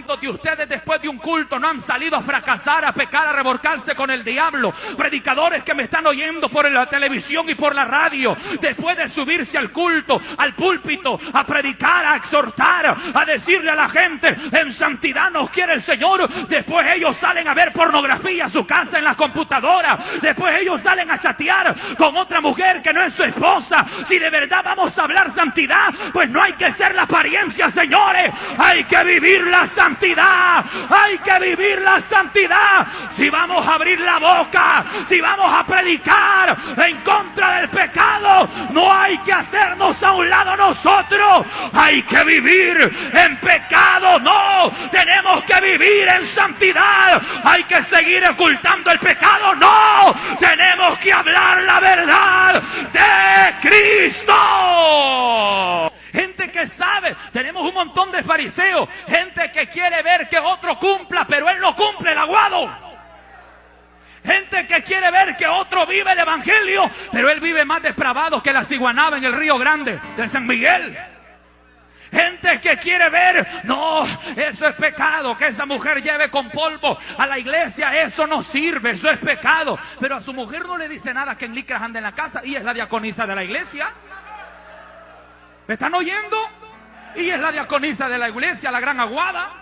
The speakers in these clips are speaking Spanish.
¿Cuántos de ustedes después de un culto no han salido a fracasar, a pecar, a revolcarse con el diablo? Predicadores que me están oyendo por la televisión y por la radio, después de subirse al culto, al púlpito, a predicar, a exhortar, a decirle a la gente, en santidad nos quiere el Señor, después ellos salen a ver pornografía a su casa en la computadora, después ellos salen a chatear con otra mujer que no es su esposa. Si de verdad vamos a hablar santidad, pues no hay que ser la apariencia, señores, hay que vivir la santidad, hay que vivir la santidad. Si vamos a abrir la boca, si vamos a predicar en contra del pecado, no hay que hacernos a un lado nosotros, hay que vivir en pecado, no, tenemos que vivir en santidad. Hay que seguir ocultando el pecado, no, tenemos que hablar la verdad de Cristo. Gente que sabe, tenemos un montón de fariseos, gente que quiere ver que otro cumpla, pero él no cumple el aguado. Gente que quiere ver que otro vive el evangelio, pero él vive más depravado que la ciguanaba en el Río Grande de San Miguel. Gente que quiere ver, no, eso es pecado, que esa mujer lleve con polvo a la iglesia, eso no sirve, eso es pecado. Pero a su mujer no le dice nada que en licras ande en la casa y es la diaconisa de la iglesia. ¿Me están oyendo? Y es la diaconisa de la iglesia, la gran aguada.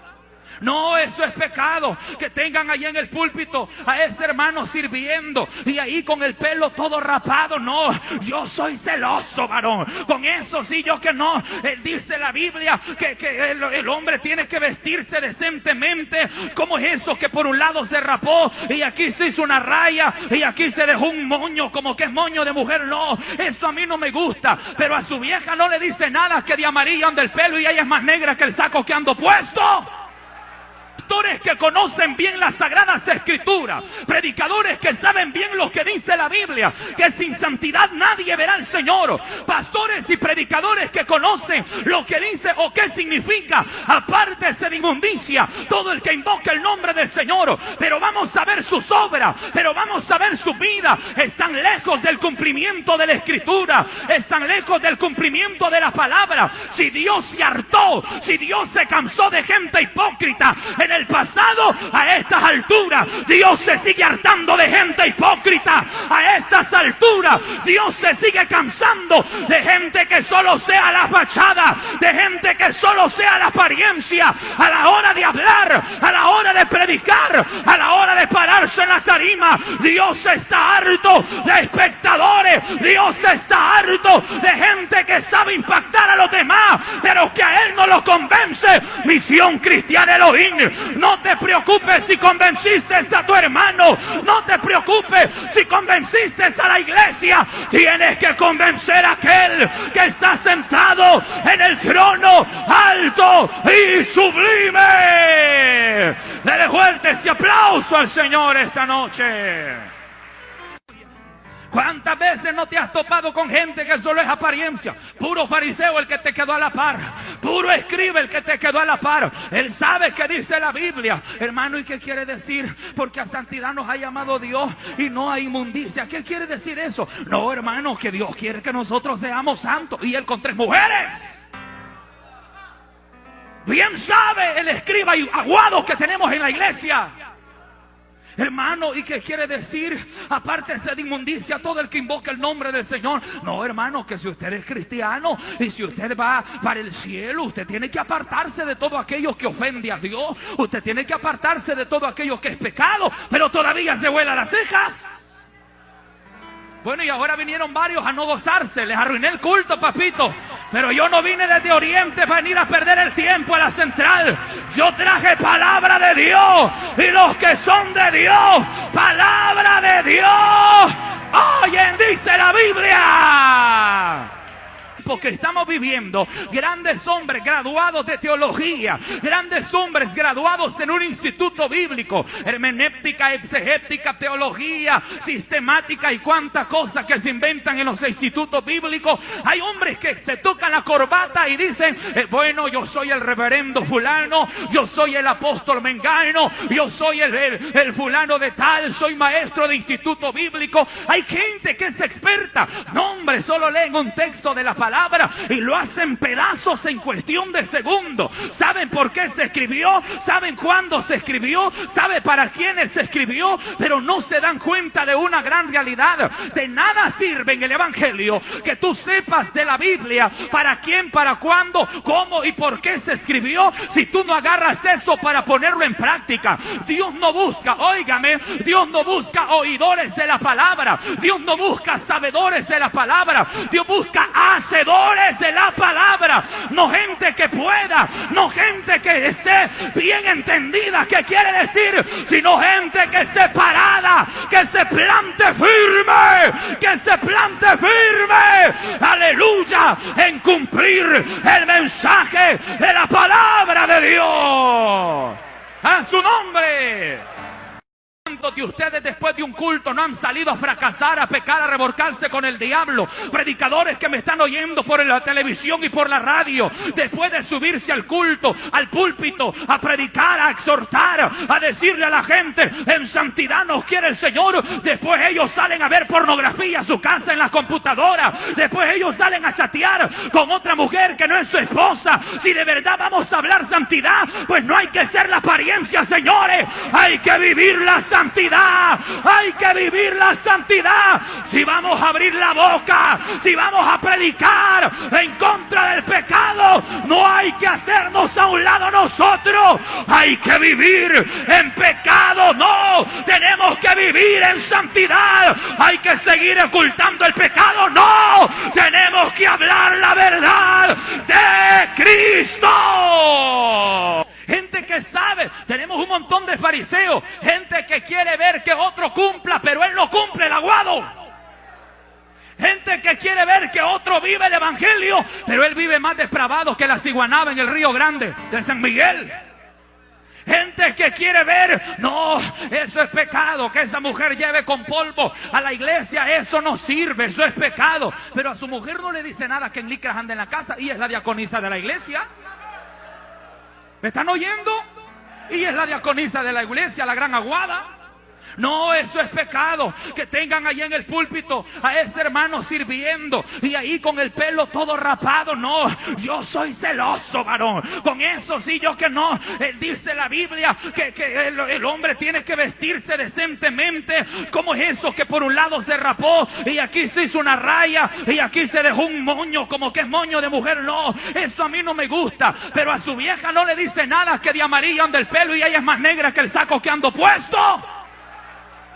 No, eso es pecado. Que tengan ahí en el púlpito a ese hermano sirviendo y ahí con el pelo todo rapado. No, yo soy celoso, varón. Con eso sí, yo que no. Dice la Biblia que el hombre tiene que vestirse decentemente. ¿Cómo es eso que por un lado se rapó y aquí se hizo una raya y aquí se dejó un moño como que es moño de mujer? No, eso a mí no me gusta. Pero a su vieja no le dice nada que de amarillo anda el pelo y ella es más negra que el saco que ando puesto. Pastores que conocen bien las sagradas escrituras, predicadores que saben bien lo que dice la Biblia, que sin santidad nadie verá al Señor. Pastores y predicadores que conocen lo que dice o qué significa apártese de inmundicia todo el que invoca el nombre del Señor. Pero vamos a ver sus obras, pero vamos a ver su vida. Están lejos del cumplimiento de la escritura, están lejos del cumplimiento de la palabra. Si Dios se hartó, si Dios se cansó de gente hipócrita en el pasado, a estas alturas Dios se sigue hartando de gente hipócrita. A estas alturas Dios se sigue cansando de gente que solo sea la fachada, de gente que solo sea la apariencia. A la hora de hablar, a la hora de predicar, a la hora de pararse en la tarima, Dios está harto de espectadores. Dios está harto de gente que sabe impactar a los demás, pero que a él no lo convence. Misión Cristiana Elohim. No te preocupes si convenciste a tu hermano, no te preocupes si convenciste a la iglesia. Tienes que convencer a aquel que está sentado en el trono alto y sublime. Dele fuerte ese aplauso al Señor esta noche. ¿Cuántas veces no te has topado con gente que solo es apariencia? Puro fariseo el que te quedó a la par, puro escriba el que te quedó a la par. Él sabe que dice la Biblia. Hermano, ¿y qué quiere decir? Porque a santidad nos ha llamado Dios y no a inmundicia. ¿Qué quiere decir eso? No, hermano, que Dios quiere que nosotros seamos santos y Él con 3 mujeres. Bien sabe el escriba y aguado que tenemos en la iglesia. Hermano, ¿y qué quiere decir? Apártense de inmundicia todo el que invoca el nombre del Señor. No, hermano, que si usted es cristiano y si usted va para el cielo, usted tiene que apartarse de todo aquello que ofende a Dios. Usted tiene que apartarse de todo aquello que es pecado, pero todavía se vuela las cejas. Bueno, y ahora vinieron varios a no gozarse. Les arruiné el culto, papito. Pero yo no vine desde Oriente para venir a perder el tiempo a la central. Yo traje palabra de Dios. Y los que son de Dios, palabra de Dios. Oyen, dice la Biblia. Porque estamos viviendo grandes hombres graduados de teología, grandes hombres graduados en un instituto bíblico, hermenéutica, exegética, teología, sistemática y cuántas cosas que se inventan en los institutos bíblicos. Hay hombres que se tocan la corbata y dicen, bueno, yo soy el reverendo fulano, yo soy el apóstol mengano, yo soy el fulano de tal, soy maestro de instituto bíblico. Hay gente que es experta. No, hombre, solo leen un texto de la palabra palabra y lo hacen pedazos en cuestión de segundos. ¿Saben por qué se escribió? ¿Saben cuándo se escribió? ¿Saben para quiénes se escribió? Pero no se dan cuenta de una gran realidad. De nada sirve en el Evangelio que tú sepas de la Biblia para quién, para cuándo, cómo y por qué se escribió, si tú no agarras eso para ponerlo en práctica. Dios no busca, óigame, Dios no busca oidores de la palabra. Dios no busca sabedores de la palabra. Dios busca hacedores de la palabra. No gente que pueda, no gente que esté bien entendida qué quiere decir, sino gente que esté parada, que se plante firme, que se plante firme, aleluya, en cumplir el mensaje de la palabra de Dios. ¡A su nombre! ¿Cuántos de ustedes después de un culto no han salido a fracasar, a pecar, a revolcarse con el diablo? Predicadores que me están oyendo por la televisión y por la radio, después de subirse al culto, al púlpito, a predicar, a exhortar, a decirle a la gente, en santidad nos quiere el Señor, después ellos salen a ver pornografía a su casa en la computadora, después ellos salen a chatear con otra mujer que no es su esposa. Si de verdad vamos a hablar santidad, pues no hay que ser la apariencia, señores, hay que vivir la santidad, hay que vivir la santidad. Si vamos a abrir la boca, si vamos a predicar en contra del pecado, no hay que hacernos a un lado nosotros, hay que vivir en pecado, no, tenemos que vivir en santidad. Hay que seguir ocultando el pecado, no, tenemos que hablar la verdad de Cristo. Gente que sabe, tenemos un montón de fariseos, gente que quiere ver que otro cumpla, pero él no cumple el aguado. Gente que quiere ver que otro vive el evangelio, pero él vive más depravado que la ciguanaba en el Río Grande de San Miguel. Gente que quiere ver, no, eso es pecado, que esa mujer lleve con polvo a la iglesia, eso no sirve, eso es pecado. Pero a su mujer no le dice nada que en licras anda en la casa y es la diaconisa de la iglesia. ¿Me están oyendo? Y es la diaconisa de la iglesia, la gran aguada. No, eso es pecado. Que tengan allá en el púlpito a ese hermano sirviendo y ahí con el pelo todo rapado. No, yo soy celoso, varón. Con eso sí, yo que no. Dice la Biblia que el hombre tiene que vestirse decentemente. ¿Cómo es eso que por un lado se rapó y aquí se hizo una raya y aquí se dejó un moño como que es moño de mujer? No, eso a mí no me gusta. Pero a su vieja no le dice nada que de amarillo anda el pelo y ella es más negra que el saco que ando puesto.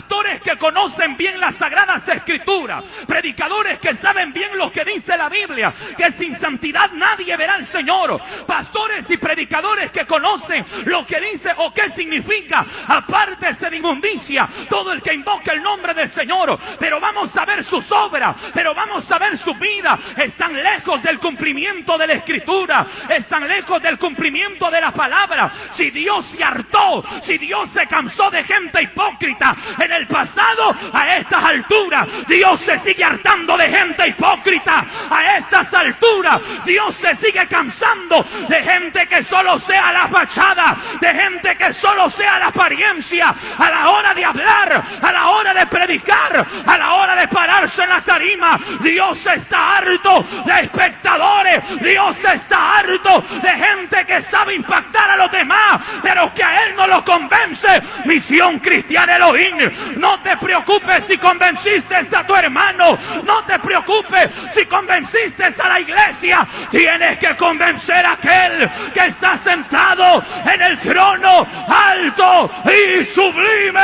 Pastores que conocen bien las sagradas escrituras, predicadores que saben bien lo que dice la Biblia, que sin santidad nadie verá al Señor. Pastores y predicadores que conocen lo que dice o qué significa apártese de inmundicia todo el que invoca el nombre del Señor. Pero vamos a ver sus obras, pero vamos a ver su vida. Están lejos del cumplimiento de la escritura, están lejos del cumplimiento de la palabra. Si Dios se hartó, si Dios se cansó de gente hipócrita en el pasado, a estas alturas Dios se sigue hartando de gente hipócrita. A estas alturas Dios se sigue cansando de gente que solo sea la fachada, de gente que solo sea la apariencia. A la hora de hablar, a la hora de predicar, a la hora de pararse en la tarima, Dios está harto de espectadores. Dios está harto de gente que sabe impactar a los demás, pero que a él no lo convence. Misión Cristiana Elohim. No te preocupes si convenciste a tu hermano, no te preocupes si convenciste a la iglesia. Tienes que convencer a aquel que está sentado en el trono alto y sublime.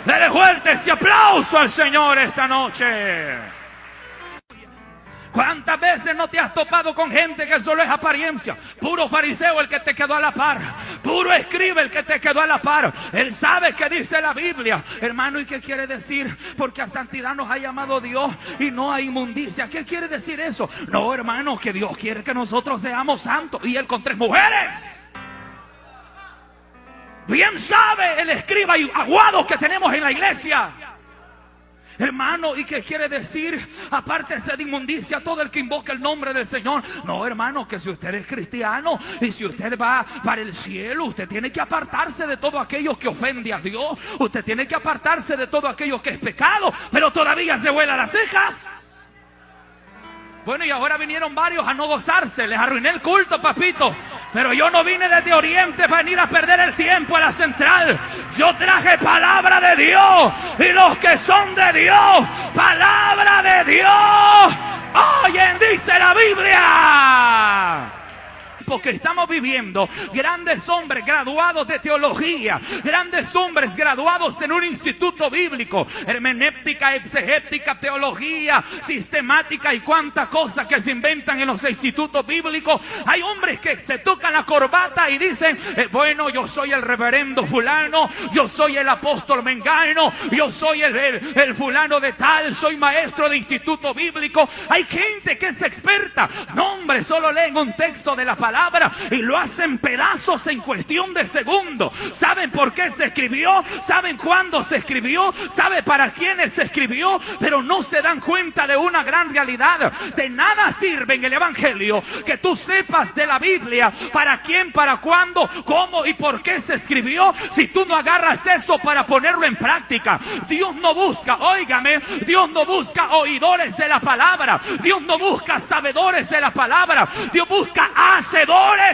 Dele fuerte ese aplauso al Señor esta noche. ¿Cuántas veces no te has topado con gente que solo es apariencia? Puro fariseo el que te quedó a la par, puro escriba el que te quedó a la par. Él sabe que dice la Biblia. Hermano, ¿y qué quiere decir? Porque a santidad nos ha llamado Dios y no a inmundicia. ¿Qué quiere decir eso? No, hermano, que Dios quiere que nosotros seamos santos y Él con 3 mujeres. Bien sabe el escriba y aguado que tenemos en la iglesia. Hermano, ¿y qué quiere decir? Apártense de inmundicia todo el que invoca el nombre del Señor. No, hermano, que si usted es cristiano y si usted va para el cielo, usted tiene que apartarse de todo aquello que ofende a Dios. Usted tiene que apartarse de todo aquello que es pecado, pero todavía se vuela las cejas. Bueno, y ahora vinieron varios a no gozarse. Les arruiné el culto, papito. Pero yo no vine desde Oriente para venir a perder el tiempo a la central. Yo traje palabra de Dios. Y los que son de Dios, palabra de Dios. Oyen, dice la Biblia. Porque estamos viviendo grandes hombres graduados de teología, grandes hombres graduados en un instituto bíblico, hermenéutica, exegética, teología, sistemática y cuánta cosa que se inventan en los institutos bíblicos. Hay hombres que se tocan la corbata y dicen, bueno, yo soy el reverendo fulano, yo soy el apóstol mengano, yo soy el fulano de tal, soy maestro de instituto bíblico. Hay gente que es experta. No, hombre, solo leen un texto de la palabra y lo hacen pedazos en cuestión de segundos. ¿Saben por qué se escribió? ¿Saben cuándo se escribió? ¿Saben para quiénes se escribió? Pero no se dan cuenta de una gran realidad. De nada sirve en el Evangelio que tú sepas de la Biblia para quién, para cuándo, cómo y por qué se escribió, si tú no agarras eso para ponerlo en práctica. Dios no busca, óigame, Dios no busca oidores de la palabra. Dios no busca sabedores de la palabra. Dios busca hacedores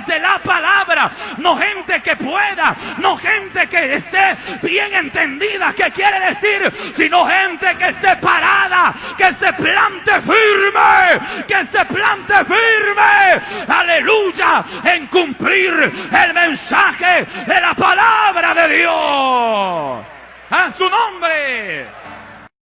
de la palabra, no gente que pueda, no gente que esté bien entendida qué quiere decir, sino gente que esté parada, que se plante firme, que se plante firme, aleluya, en cumplir el mensaje de la palabra de Dios. A su nombre.